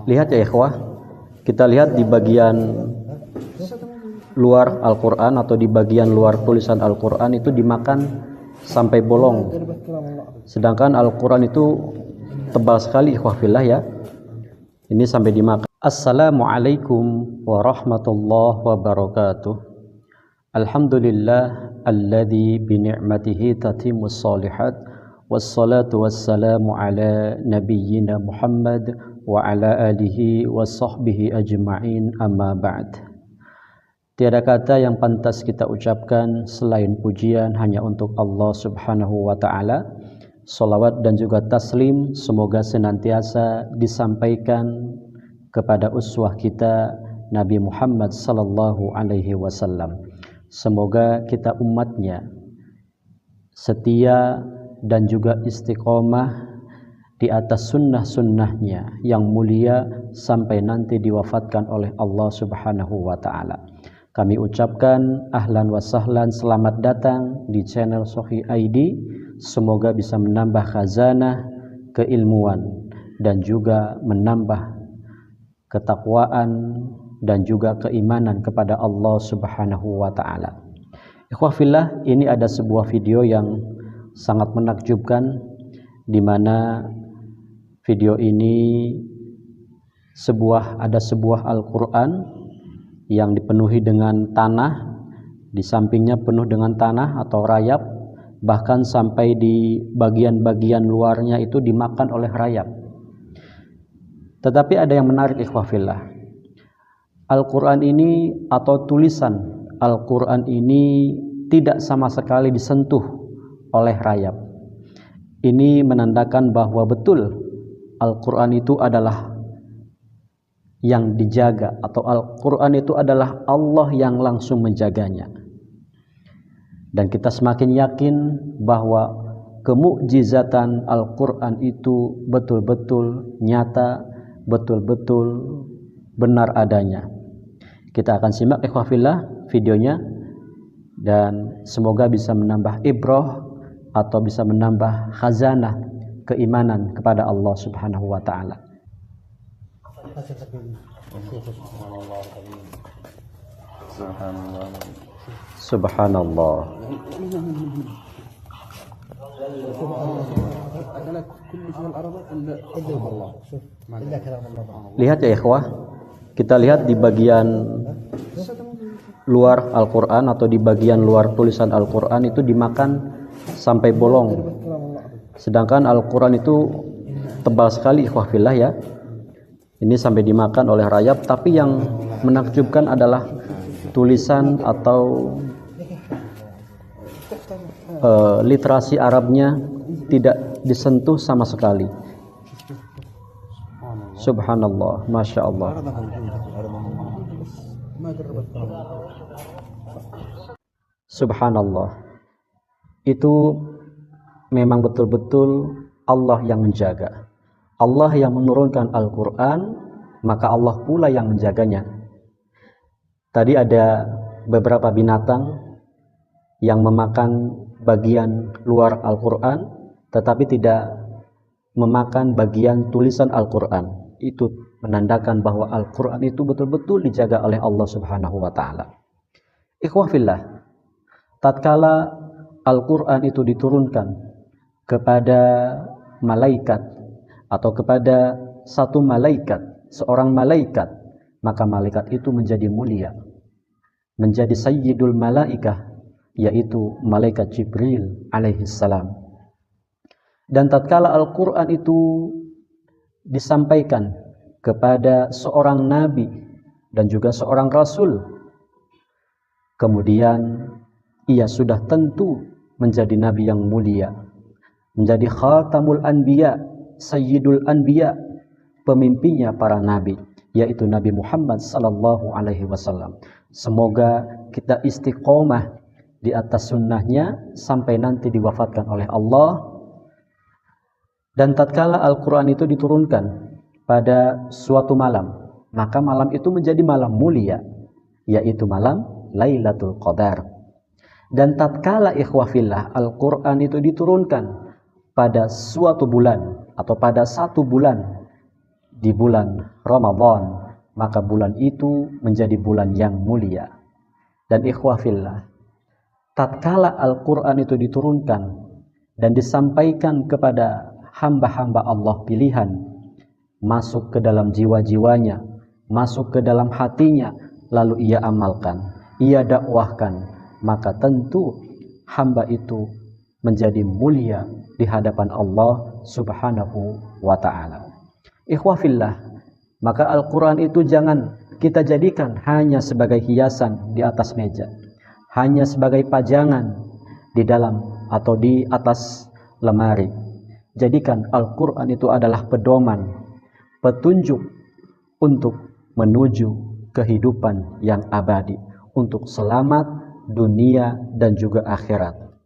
Lihat ya ikhwah, kita lihat di bagian luar Al-Quran atau di bagian luar tulisan Al-Quran itu dimakan sampai bolong. Sedangkan Al-Quran itu tebal sekali ikhwah fillah ya. Ini sampai dimakan. Assalamualaikum warahmatullahi wabarakatuh. Alhamdulillah alladzi bi ni'matihi tatimmus shalihat. Wassalatu wassalamu ala nabiyyina Muhammad wa ala alihi wa sahbihi ajma'in, amma ba'd. Tiada kata yang pantas kita ucapkan selain pujian hanya untuk Allah subhanahu wa ta'ala. Salawat dan juga taslim semoga senantiasa disampaikan kepada uswah kita Nabi Muhammad sallallahu alaihi wasallam. Semoga kita umatnya setia dan juga istiqomah di atas sunnah-sunnahnya yang mulia sampai nanti diwafatkan oleh Allah subhanahu wa ta'ala. Kami ucapkan ahlan wa sahlan, selamat datang di channel Sohi ID. Semoga bisa menambah khazanah keilmuan dan juga menambah ketakwaan dan juga keimanan kepada Allah subhanahu wa ta'ala. Ikhwah fillah, ini ada sebuah video yang sangat menakjubkan, di mana video ini ada sebuah Al-Quran yang dipenuhi dengan tanah, di sampingnya penuh dengan tanah atau rayap, bahkan sampai di bagian-bagian luarnya itu dimakan oleh rayap. Tetapi ada yang menarik ikhwah fillah, Al-Quran ini atau tulisan Al-Quran ini tidak sama sekali disentuh oleh rayap. Ini menandakan bahwa betul Al-Quran itu adalah yang dijaga, atau Al-Quran itu adalah Allah yang langsung menjaganya. Dan kita semakin yakin bahwa kemukjizatan Al-Quran itu betul-betul nyata, betul-betul benar adanya. Kita akan simak ikhwah fillah videonya, dan semoga bisa menambah ibrah atau bisa menambah khazanah keimanan kepada Allah subhanahu wa ta'ala. Subhanallah. Lihat ya ikhwah, kita lihat di bagian luar Al-Quran atau di bagian luar tulisan Al-Quran itu dimakan sampai bolong. Sedangkan Al-Quran itu tebal sekali ikhwah fillah ya. Ini sampai dimakan oleh rayap. Tapi yang menakjubkan adalah tulisan atau literasi Arabnya tidak disentuh sama sekali. Subhanallah, Masya Allah. Subhanallah. Itu memang betul-betul Allah yang menjaga. Allah yang menurunkan Al-Quran, maka Allah pula yang menjaganya. Tadi ada beberapa binatang yang memakan bagian luar Al-Quran, tetapi tidak memakan bagian tulisan Al-Quran. Itu menandakan bahwa Al-Quran itu betul-betul dijaga oleh Allah subhanahu wa ta'ala. Ikhwah fillah, tatkala Al-Quran itu diturunkan kepada malaikat atau kepada satu malaikat, seorang malaikat, maka malaikat itu menjadi mulia, menjadi sayyidul malaikah, yaitu malaikat Jibril alaihi salam. Dan tatkala Al-Quran itu disampaikan kepada seorang nabi dan juga seorang rasul, kemudian ia sudah tentu menjadi nabi yang mulia, menjadi khatamul anbiya, sayyidul anbiya, pemimpinnya para nabi, yaitu Nabi Muhammad sallallahu alaihi wasallam. Semoga kita istiqomah di atas sunnahnya sampai nanti diwafatkan oleh Allah. Dan tatkala Al-Quran itu diturunkan pada suatu malam, maka malam itu menjadi malam mulia, yaitu malam Lailatul Qadar. Dan tatkala ikhwah fillah Al-Quran itu diturunkan pada suatu bulan atau pada satu bulan di bulan Ramadan, maka bulan itu menjadi bulan yang mulia. Dan ikhwah fillah, tatkala Al-Quran itu diturunkan dan disampaikan kepada hamba-hamba Allah pilihan, masuk ke dalam jiwa-jiwanya, masuk ke dalam hatinya, lalu ia amalkan, ia dakwahkan, maka tentu hamba itu menjadi mulia di hadapan Allah Subhanahu wa ta'ala. Ikhwah fillah, maka Al-Quran itu jangan kita jadikan hanya sebagai hiasan di atas meja, hanya sebagai pajangan di dalam atau di atas lemari. Jadikan Al-Quran itu adalah pedoman, petunjuk untuk menuju kehidupan yang abadi, untuk selamat dunia dan juga akhirat.